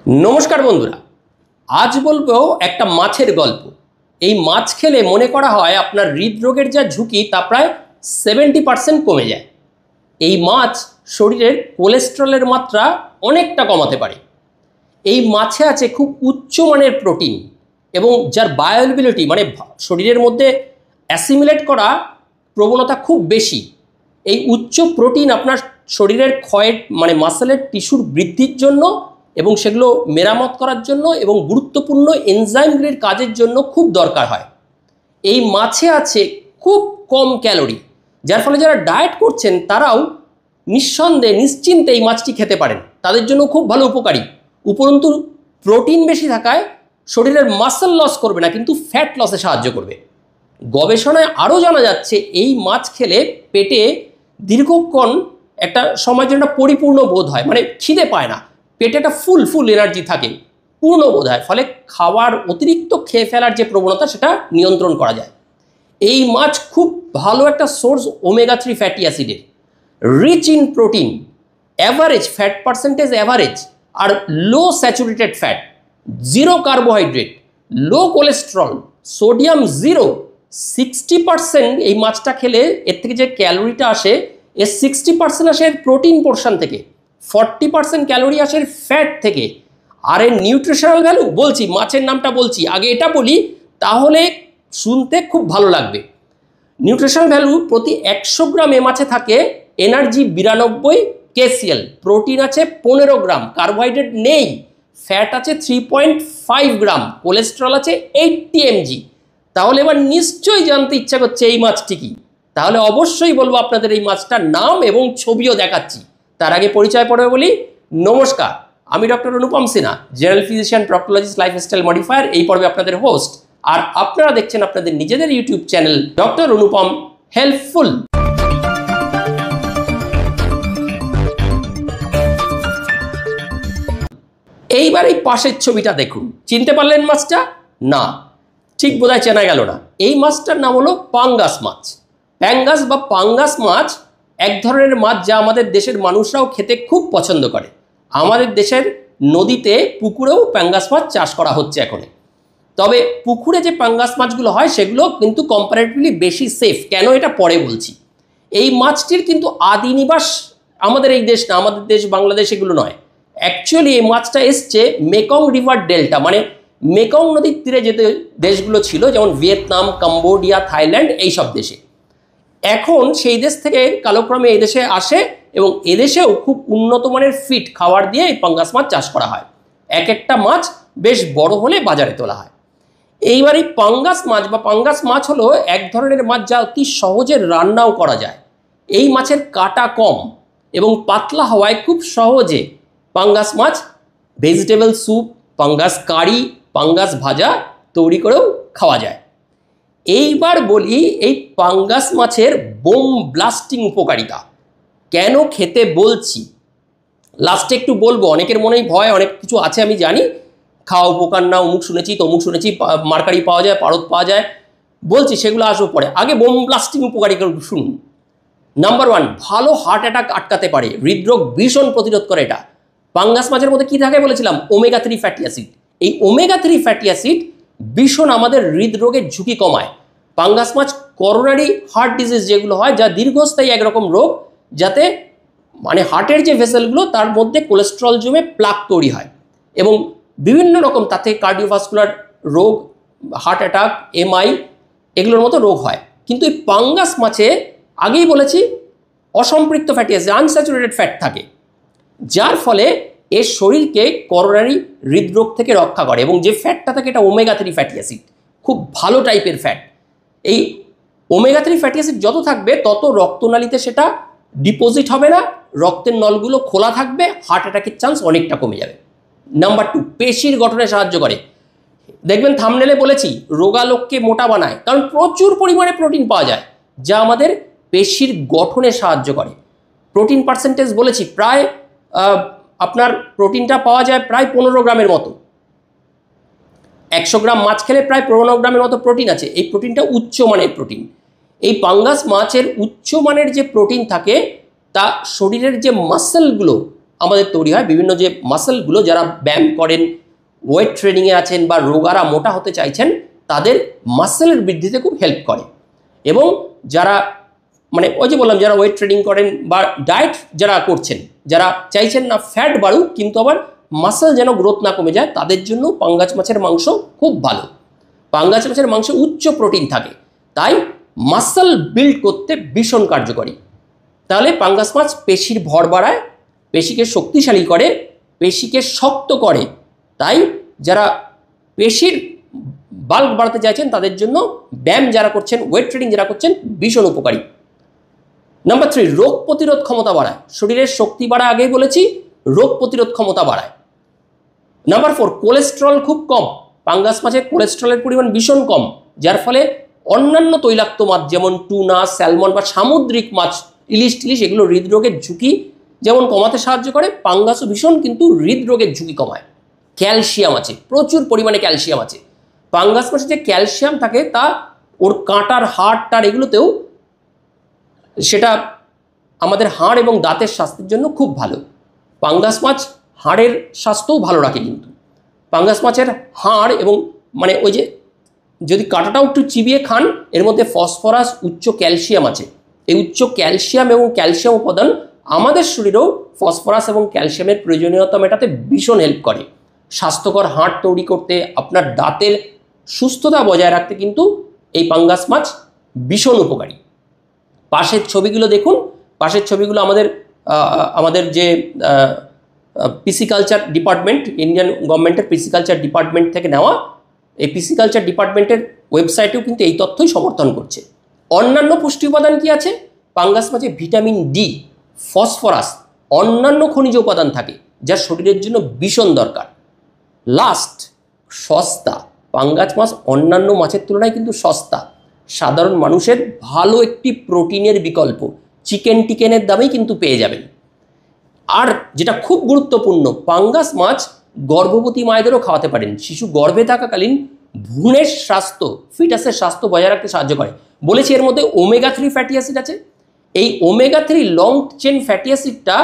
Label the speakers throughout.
Speaker 1: নমস্কার বন্ধুরা, আজ বলবো একটা মাছের গল্প। এই মাছ খেলে মনে করা হয় আপনার হৃদরোগের যা ঝুঁকি তা প্রায় 70% কমে যায়। এই মাছ শরীরের কোলেস্টেরলের মাত্রা অনেকটা কমাতে পারে। এই মাছে আছে খুব উচ্চমানের প্রোটিন এবং যার বায়োঅ্যাভেলেবিলিটি মানে শরীরের মধ্যে অ্যাসিমিলেট করা প্রবণতা খুব বেশি। এই উচ্চ প্রোটিন আপনার শরীরের ক্ষয়ের মানে মাসেলের টিস্যুর বৃদ্ধির জন্য এবং সেগুলো মেরামত করার জন্য এবং গুরুত্বপূর্ণ এনজাইমগুলির কাজের জন্য খুব দরকার হয়। এই মাছে আছে খুব কম ক্যালোরি, যার ফলে যারা ডায়েট করছেন তারাও নিঃসন্দেহে নিশ্চিন্তে এই মাছটি খেতে পারেন, তাদের জন্য খুব ভালো উপকারী। উপরন্তু প্রোটিন বেশি থাকায় শরীরের মাসেল লস করবে না, কিন্তু ফ্যাট লসে সাহায্য করবে। গবেষণায় আরও জানা যাচ্ছে এই মাছ খেলে পেটে দীর্ঘক্ষণ একটা সময়ের জন্য পরিপূর্ণ বোধ হয়, মানে খিদে পায় না, পেটে একটা ফুল এনার্জি থাকে, পূর্ণ বোধ হয়, ফলে খাওয়ার অতিরিক্ত খেয়ে ফেলার যে প্রবণতা সেটা নিয়ন্ত্রণ করা যায়। এই মাছ খুব ভালো একটা সোর্স ওমেগা 3 ফ্যাটি অ্যাসিডের, rich in protein, average fat percentage average, আর low saturated fat, zero carbohydrate, low cholesterol, sodium zero. 60% এই মাছটা খেলে এর থেকে যে ক্যালোরিটা আসে এর 60% আসে এর প্রোটিন পোর্শন থেকে, 40% ক্যালোরি আসে ফ্যাট থেকে। আর এর নিউট্রিশনাল ভ্যালু বলছি, মাছের নামটা বলছি, আগে এটা বলি তাহলে শুনতে খুব ভালো লাগবে। নিউট্রিশনাল ভ্যালু প্রতি 100 গ্রাম এ মাছে থাকে এনার্জি 92 কেসিএল, প্রোটিন আছে 15 গ্রাম, কার্বোহাইড্রেট নেই, ফ্যাট আছে 3.5 গ্রাম, কোলেস্টেরল আছে 80 mg। তাহলে এবার নিশ্চয়ই জানতে ইচ্ছা করছে এই মাছটি কি। তাহলে অবশ্যই বলবো আপনাদের এই মাছটার নাম এবং ছবিও দেখাচ্ছি। তার আগে পরিচয় পড়বে বলি। নমস্কার, আমি doctor Anupam Sinha, general physician, proctologist, lifestyle modifier, এই পর্বে আপনাদের হোস্ট। আর আপনারা দেখছেন আপনাদের নিজেদের YouTube channel doctor Anupam helpful. এইবার এই পাশের ছবিটা দেখুন, চিনতে পারলেন মাছটা? না, ঠিক বোধহয় চেনা গেল না। এই মাছটার নাম হলো পাঙ্গাস মাছ। প্যাঙ্গাস বা পাঙ্গাস মাছ এক ধরনের মাছ যা আমাদের দেশের মানুষরাও খেতে খুব পছন্দ করে। আমাদের দেশের নদীতে পুকুরেও প্যাঙ্গাস মাছ চাষ করা হচ্ছে এখন। তবে পুকুরে যে পাঙ্গাস মাছগুলো হয় সেগুলো কিন্তু কম্পারেটিভলি বেশি সেফ। কেন এটা পরে বলছি। এই মাছটির কিন্তু আদি নিবাস আমাদের এই দেশ না, আমাদের দেশ বাংলাদেশ এগুলো নয়। অ্যাকচুয়ালি এই মাছটা এসছে মেকং রিভার ডেল্টা, মানে মেকং নদীর তীরে যে দেশগুলো ছিল, যেমন ভিয়েতনাম, কম্বোডিয়া, থাইল্যান্ড, এইসব দেশে। এখন সেই দেশ থেকে কালক্রমে এই দেশে আসে এবং এদেশেও খুব উন্নত মানের ফিড খাবার দিয়ে এই পাঙ্গাস মাছ চাষ করা হয়। এক একটা মাছ বেশ বড় হলে বাজারে তোলা হয়। এইবার এই পাঙ্গাস মাছ বা পাঙ্গাস মাছ হলো এক ধরনের মাছ যা অতি সহজে রান্নাও করা যায়। এই মাছের কাটা কম এবং পাতলা হওয়ায় খুব সহজে পাঙ্গাস মাছ ভেজিটেবল স্যুপ, পাঙ্গাস কারি, পাঙ্গাস ভাজা তৈরি করেও খাওয়া যায়। এইবার বলি এই পাঙ্গাস মাছের বোম ব্লাস্টিং উপকারিতা। কেন খেতে বলছি লাস্টে একটু বলবো। অনেকের মনেই ভয়, অনেক কিছু আছে আমি জানি, খাওয়া উপকার না, অমুক শুনেছি তমুক শুনেছি, মার্কারি পাওয়া যায়, পারদ পাওয়া যায়, বলছি সেগুলো আসবো পরে। আগে বোম ব্লাস্টিং উপকারিতা শুনুন। নাম্বার 1, ভালো হার্ট অ্যাটাক আটকাতে পারে, হৃদরোগ ভীষণ প্রতিরোধ করে এটা। পাঙ্গাস মাছের মধ্যে কী থাকে বলেছিলাম? Omega 3 fatty acid. এই ওমেগা 3 ফ্যাটি অ্যাসিড ভীষণ আমাদের হৃদরোগের ঝুঁকি কমায়। পাঙ্গাস মাছ করোনারি হার্ট ডিজিজ যেগুলো হয়, যা দীর্ঘস্থায়ী একরকম রোগ, যাতে মানে হার্টের যে ভেসেলগুলো তার মধ্যে কোলেস্ট্রল জমে প্লাক তৈরি হয় এবং বিভিন্ন রকম তাতে কার্ডিওভাস্কুলার রোগ, হার্ট অ্যাটাক, এমআই এগুলোর মতো রোগ হয়। কিন্তু এই পাঙ্গাস মাছে আগেই বলেছি অসম্পৃক্ত ফ্যাটি অ্যাসিড, আনস্যাচুরেটেড ফ্যাট থাকে, যার ফলে এর শরীরকে করোনারি হৃদরোগ থেকে রক্ষা করে। এবং যে ফ্যাটটা থাকে এটা ওমেগা 3 ফ্যাটি অ্যাসিড, খুব ভালো টাইপের ফ্যাট। এই ওমেগা 3 ফ্যাটি অ্যাসিড যত থাকবে তত রক্তনালীতে সেটা ডিপোজিট হবে না, রক্তের নলগুলো খোলা থাকবে, হার্ট অ্যাটাকের চান্স অনেকটা কমে যাবে। নাম্বার 2, পেশির গঠনে সাহায্য করে। দেখবেন থাম্বনেলে বলেছি রোগালোককে মোটা বানায়, কারণ প্রচুর পরিমাণে প্রোটিন পাওয়া যায় যা আমাদের পেশির গঠনে সাহায্য করে। প্রোটিন পার্সেন্টেজ বলেছি প্রায় আপনার প্রোটিনটা পাওয়া যায় প্রায় 15 গ্রামের মতো। 100 গ্রাম মাছ খেলে প্রায় 15 গ্রামের মতো প্রোটিন আছে। এই প্রোটিনটা উচ্চমানের প্রোটিন। এই পাঙ্গাস মাছের উচ্চমানের যে প্রোটিন থাকে তা শরীরের যে মাসেলগুলো আমাদের তৈরি হয়। বিভিন্ন যে মাসেলগুলো, যারা ব্যায়াম করেন, ওয়েট ট্রেনিংয়ে আছেন বা রোগারা মোটা হতে চাইছেন, তাদের মাসেলের বৃদ্ধিতে খুব হেল্প করে। এবং যারা মানে ওই যে বললাম, যারা ওয়েট ট্রেনিং করেন বা ডায়েট যারা করছেন, যারা চাইছেন না ফ্যাট বাড়ুক কিন্তু আবার মাসেল যেন গ্রোথ না কমে যায়, তাদের জন্য পাঙ্গাস মাছের মাংস খুব ভালো। পাঙ্গাস মাছের মাংসে উচ্চ প্রোটিন থাকে, তাই মাসেল বিল্ড করতে ভীষণ কার্যকরী। তাহলে পাঙ্গাস মাছ পেশির ভর বাড়ায়, পেশিকে শক্তিশালী করে, পেশিকে শক্ত করে। তাই যারা পেশির বাল্ক বাড়াতে চাইছেন তাদের জন্য ব্যায়াম যারা করছেন, ওয়েট ট্রেনিং যারা করছেন, ভীষণ উপকারী। নাম্বার 3, রোগ প্রতিরোধ ক্ষমতা বাড়ায়। শরীরের শক্তি বাড়ায়, আগেই বলেছি, রোগ প্রতিরোধ ক্ষমতা বাড়ায়। নাম্বার 4, কোলেস্টেরল খুব কম। পাঙ্গাস মাছে কোলেস্টেরলের পরিমাণ ভীষণ কম, যার ফলে অন্যান্য তৈলাক্ত মাছ যেমন টুনা, স্যালমন বা সামুদ্রিক মাছ, ইলিশ টিলিশ, এগুলো হৃদরোগের ঝুঁকি যেমন কমাতে সাহায্য করে, পাঙ্গাসও ভীষণ কিন্তু হৃদরোগের ঝুঁকি কমায়। ক্যালসিয়াম আছে, প্রচুর পরিমাণে ক্যালসিয়াম আছে। পাঙ্গাস মাছে যে ক্যালসিয়াম থাকে তা ওর কাঁটার, হাড়টার এগুলোতেও, সেটা আমাদের হাড় এবং দাঁতের স্বাস্থ্যের জন্য খুব ভালো। পাঙ্গাস মাছ হাড়ের স্বাস্থ্যও ভালো রাখে। কিন্তু পাঙ্গাস মাছের হাড় এবং মানে ওই যে যদি কাঁটাটাও একটু চিবিয়ে খান, এর মধ্যে ফসফরাস, উচ্চ ক্যালসিয়াম আছে। এই উচ্চ ক্যালসিয়াম এবং ক্যালসিয়াম উপাদান আমাদের শরীরেও ফসফরাস এবং ক্যালসিয়ামের প্রয়োজনীয়তা মেটাতে ভীষণ হেল্প করে। স্বাস্থ্যকর হাড় তৈরি করতে, আপনার দাঁতের সুস্থতা বজায় রাখতে কিন্তু এই পাঙ্গাস মাছ ভীষণ উপকারী। পাশের ছবিগুলো দেখুন, পাশের ছবিগুলো আমাদের যে পিসিকালচার ডিপার্টমেন্ট, ইন্ডিয়ান গভর্নমেন্টের পিসিকালচার ডিপার্টমেন্ট থেকে নেওয়া। এই পিসিকালচার ডিপার্টমেন্টের ওয়েবসাইটেও কিন্তু এই তথ্যই সমর্থন করছে। অন্যান্য পুষ্টি উপাদান কি আছে? পাঙ্গাস মাছে ভিটামিন ডি, ফসফরাস, অন্যান্য খনিজ উপাদান থাকে, যা শরীরের জন্য ভীষণ দরকার। লাস্ট, সস্তা। পাঙ্গাস মাছ অন্যান্য মাছের তুলনায় কিন্তু সস্তা। সাধারণ মানুষের ভালো একটি প্রোটিনের বিকল্প চিকেনের দামেই কিন্তু পেয়ে যাবেন। আর যেটা খুব গুরুত্বপূর্ণ, পাঙ্গাস মাছ গর্ভবতী মায়েদেরও খাওয়াতে পারেন। শিশু গর্ভে থাকাকালীন ভ্রূণের স্বাস্থ্য, ফিটাসের স্বাস্থ্য বজায় রাখতে সাহায্য করে। বলেছি এর মধ্যে ওমেগা 3 ফ্যাটি অ্যাসিড আছে। এই ওমেগা 3 লং চেন ফ্যাটি অ্যাসিডটা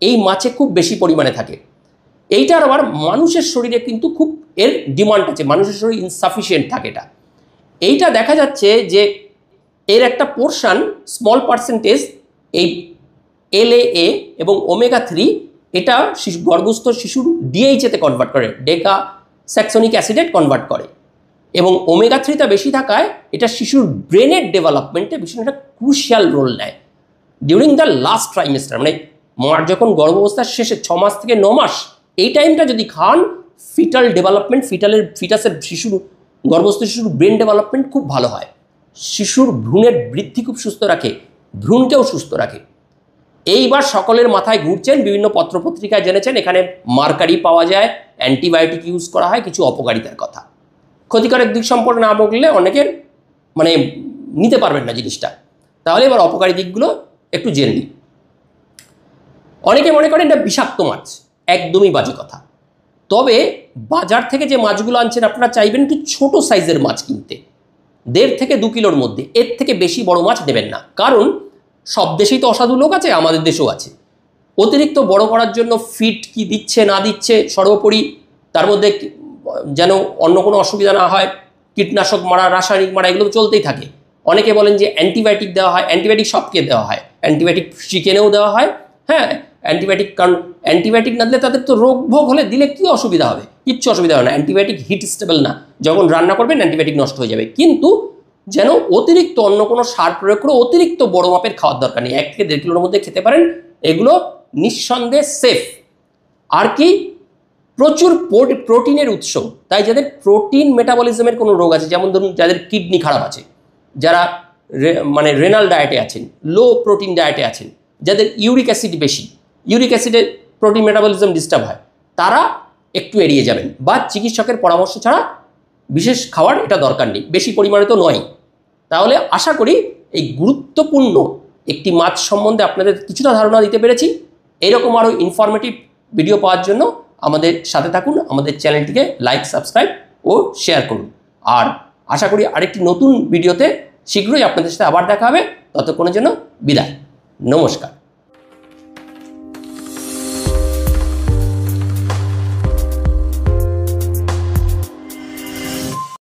Speaker 1: এই মাছে খুব বেশি পরিমাণে থাকে। এইটার আবার মানুষের শরীরে কিন্তু খুব এর ডিমান্ড আছে, মানুষের শরীরে ইনসাফিসিয়েন্ট থাকে। এইটা দেখা যাচ্ছে যে এর একটা পোর্শন, স্মল পার্সেন্টেজ এই LAA এবং ওমেগা 3 এটা গর্ভস্থ শিশুর DHA-তে কনভার্ট করে, ডেকা স্যাক্সনিক অ্যাসিডে কনভার্ট করে। এবং ওমেগা 3টা বেশি থাকায় এটা শিশুর ব্রেনের ডেভেলপমেন্টে ভীষণ একটা ক্রুশিয়াল রোল নেয় ডিউরিং দ্য লাস্ট ট্রাইমেস্টার। মানে মার যখন গর্ভাবস্থার শেষে 6 মাস থেকে 9 মাস, এই টাইমটা যদি খান, ফিটাল ডেভেলপমেন্ট, ফিটাসের শিশুর, গর্ভস্থ শিশুর ব্রেন ডেভেলপমেন্ট খুব ভালো হয়। শিশুর ভ্রূণের বৃদ্ধি খুব সুস্থ রাখে, ভ্রূণকেও সুস্থ রাখে। এইবার সকলের মাথায় ঘুরছেন, বিভিন্ন পত্রপত্রিকায় জেনেছেন এখানে মার্কারি পাওয়া যায়, অ্যান্টিবায়োটিক ইউজ করা হয়, কিছু অপকারিতার কথা। ক্ষতিকারক দিক সম্পর্কে না বললে অনেকের মানে নিতে পারবেন না জিনিসটা। তাহলে এবার অপকারী দিকগুলো একটু জেনে নিই। অনেকে মনে করেন এটা বিষাক্ত মাছ, একদমই বাজে কথা। তবে বাজার থেকে যে মাছগুলো আনছেন আপনারা চাইবেন একটু ছোটো সাইজের মাছ কিনতে, 1.5 থেকে 2 কিলোর মধ্যে। এর থেকে বেশি বড় মাছ দেবেন না, কারণ সব দেশেই তো অসাধু লোক আছে, আমাদের দেশেও আছে। অতিরিক্ত বড় করার জন্য ফিড কি দিচ্ছে না দিচ্ছে, সর্বোপরি তার মধ্যে যেন অন্য কোনো অসুবিধা না হয়, কীটনাশক মারা, রাসায়নিক মারা, এগুলো চলতেই থাকে। অনেকে বলেন যে অ্যান্টিবায়োটিক দেওয়া হয়, অ্যান্টিবায়োটিক সবকে দেওয়া হয়, অ্যান্টিবায়োটিক চিকেনেও দেওয়া হয়। হ্যাঁ, অ্যান্টিবায়োটিক, কারণ অ্যান্টিবায়োটিক না দিলে তাদের তো রোগ ভোগ হলে দিলে কী অসুবিধা হবে? কিচ্ছু অসুবিধা হবে না। অ্যান্টিবায়োটিক হিট স্টেবল না, যখন রান্না করবেন অ্যান্টিবায়োটিক নষ্ট হয়ে যাবে। কিন্তু যেন অতিরিক্ত অন্য কোনো সার প্রয়োগ করে অতিরিক্ত বড় মাপের খাওয়ার দরকার নেই। 1 থেকে 1.5 কিলোর মধ্যে খেতে পারেন, এগুলো নিঃসন্দেহে সেফ। আর কি, প্রচুর প্রোটিনের উৎস। তাই যাদের প্রোটিন মেটাবলিজমের কোনো রোগ আছে, যেমন ধরুন যাদের কিডনি খারাপ আছে, যারা মানে রেনাল ডায়েটে আছেন, লো প্রোটিন ডায়েটে আছেন, যাদের ইউরিক অ্যাসিড বেশি, ইউরিক অ্যাসিডে প্রোটিন মেটাবলিজম ডিস্টার্ব হয়, তারা একটু এড়িয়ে যাবেন, বা চিকিৎসকের পরামর্শ ছাড়া বিশেষ খাওয়ার এটা দরকার নেই, বেশি পরিমাণে তো নয়। তাহলে আশা করি এই গুরুত্বপূর্ণ একটি মাছ সম্বন্ধে আপনাদের কিছুটা ধারণা দিতে পেরেছি। এরকম আরও ইনফরমেটিভ ভিডিও পাওয়ার জন্য আমাদের সাথে থাকুন, আমাদের চ্যানেলটিকে লাইক, সাবস্ক্রাইব ও শেয়ার করুন। আর আশা করি আরেকটি নতুন ভিডিওতে শীঘ্রই আপনাদের সাথে আবার দেখা হবে। ততক্ষণের জন্য বিদায়, নমস্কার।